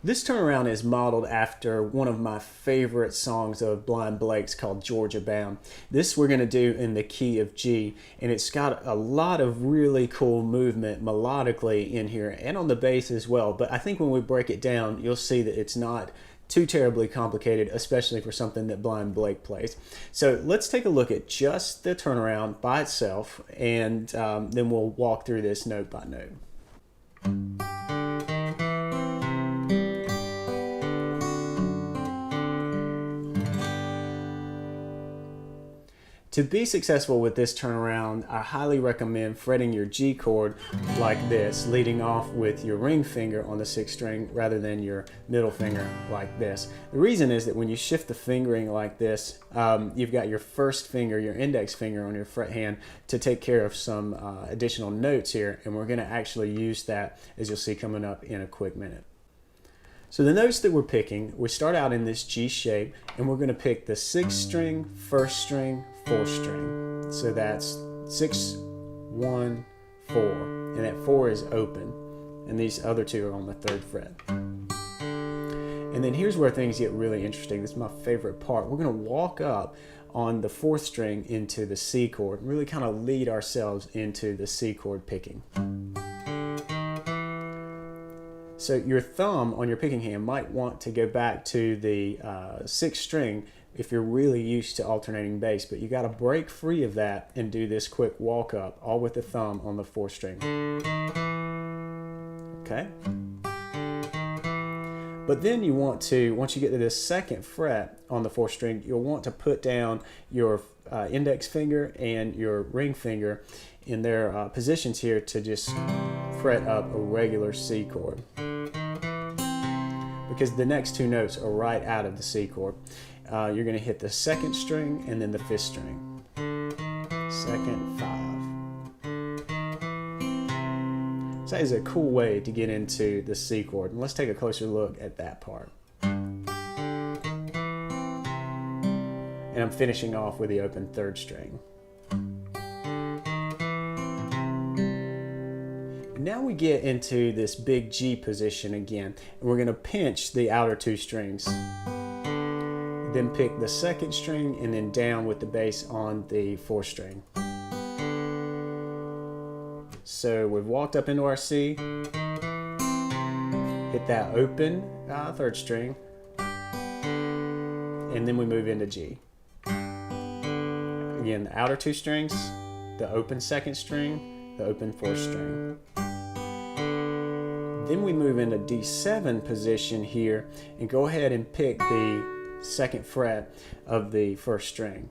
This turnaround is modeled after one of my favorite songs of Blind Blake's called Georgia Bound. This we're going to do in the key of G, and it's got a lot of really cool movement melodically in here and on the bass as well. But I think when we break it down, you'll see that it's not too terribly complicated, especially for something that Blind Blake plays. So let's take a look at just the turnaround by itself, and then we'll walk through this note by note. To be successful with this turnaround, I highly recommend fretting your G chord like this, leading off with your ring finger on the 6th string rather than your middle finger like this. The reason is that when you shift the fingering like this, you've got your first finger, your index finger on your fret hand to take care of some additional notes here, and we're going to actually use that, as you'll see coming up in a quick minute. So the notes that we're picking, we start out in this G shape, and we're going to pick the 6th string, 1st string, 4th string. So that's 6, 1, 4, and that 4 is open, and these other two are on the 3rd fret. And then here's where things get really interesting. This is my favorite part. We're going to walk up on the 4th string into the C chord, and really kind of lead ourselves into the C chord picking. So your thumb on your picking hand might want to go back to the 6th string if you're really used to alternating bass, but you got to break free of that and do this quick walk up, all with the thumb on the 4th string. Okay? But then you want to, once you get to this 2nd fret on the 4th string, you'll want to put down your index finger and your ring finger in their positions here to just fret up a regular C chord, because the next two notes are right out of the C chord. You're going to hit the 2nd string and then the 5th string. 2nd, 5. So that is a cool way to get into the C chord. And let's take a closer look at that part. And I'm finishing off with the open 3rd string. Now we get into this big G position again, and we're going to pinch the outer 2 strings. Then pick the 2nd string and then down with the bass on the 4th string. So we've walked up into our C, hit that open 3rd string, and then we move into G. Again, the outer 2 strings, the open 2nd string, the open 4th string. Then we move into D7 position here and go ahead and pick the 2nd fret of the 1st string.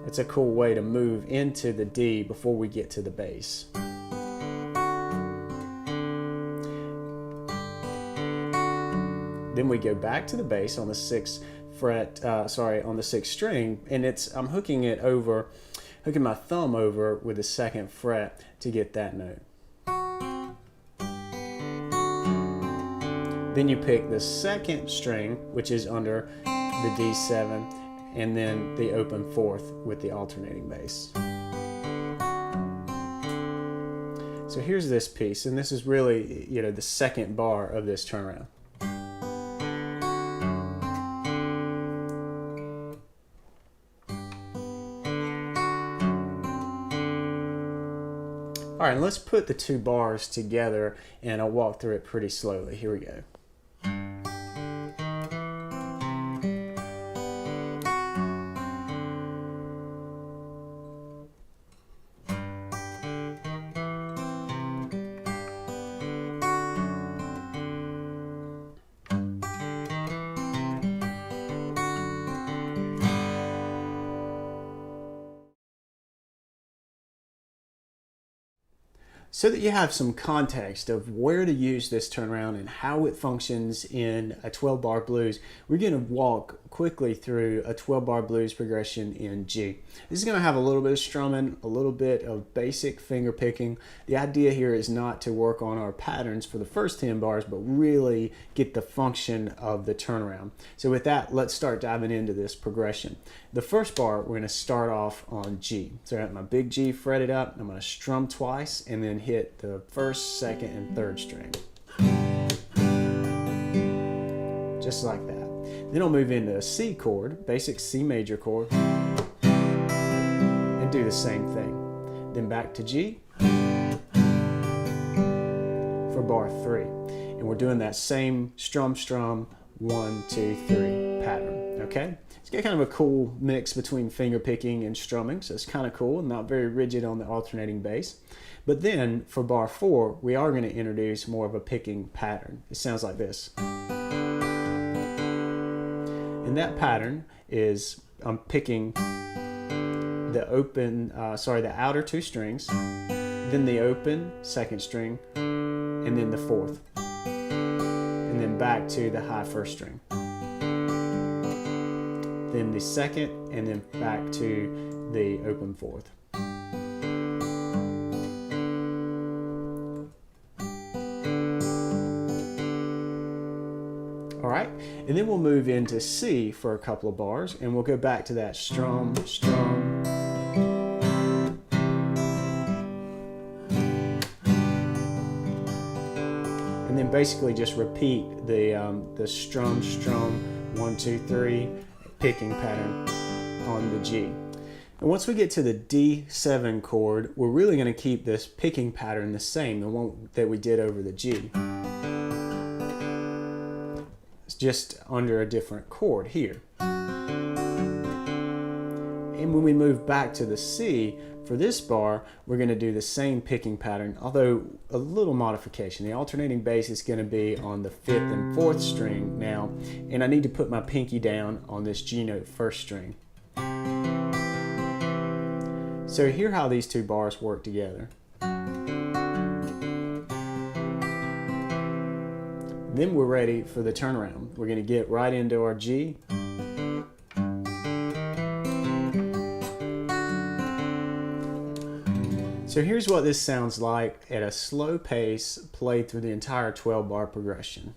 It's a cool way to move into the D before we get to the bass. Then we go back to the bass on the 6th fret, on the 6th string, and I'm hooking my thumb over with the 2nd fret to get that note. Then you pick the 2nd string, which is under the D7, and then the open 4th with the alternating bass. So here's this piece, and this is really, the 2nd bar of this turnaround. All right, and let's put the 2 bars together, and I'll walk through it pretty slowly. Here we go. So that you have some context of where to use this turnaround and how it functions in a 12-bar blues, we're going to walk quickly through a 12-bar blues progression in G. This is going to have a little bit of strumming, a little bit of basic finger picking. The idea here is not to work on our patterns for the first 10 bars, but really get the function of the turnaround. So with that, let's start diving into this progression. The first bar, we're going to start off on G. So I got my big G fretted up, I'm going to strum twice and then hit the first, second, and third string. Just like that. Then I'll move into a C chord, basic C major chord, and do the same thing. Then back to G for bar 3. And we're doing that same strum, 1, 2, 3 pattern, okay? It's got kind of a cool mix between finger picking and strumming, so it's kind of cool, not very rigid on the alternating bass. But then for bar 4, we are going to introduce more of a picking pattern. It sounds like this. And that pattern is I'm picking the the outer 2 strings, then the open second string, and then the 4th, and then back to the high 1st string, then the 2nd, and then back to the open 4th. All right, and then we'll move into C for a couple of bars, and we'll go back to that strum, and then basically just repeat the strum, 1, 2, 3 picking pattern on the G. And once we get to the D7 chord, we're really going to keep this picking pattern the same, the one that we did over the G. Just under a different chord here. And when we move back to the C, for this bar, we're going to do the same picking pattern, although a little modification. The alternating bass is going to be on the 5th and 4th string now, and I need to put my pinky down on this G note 1st string. So hear how these 2 bars work together. Then we're ready for the turnaround. We're going to get right into our G. So here's what this sounds like at a slow pace played through the entire 12-bar progression.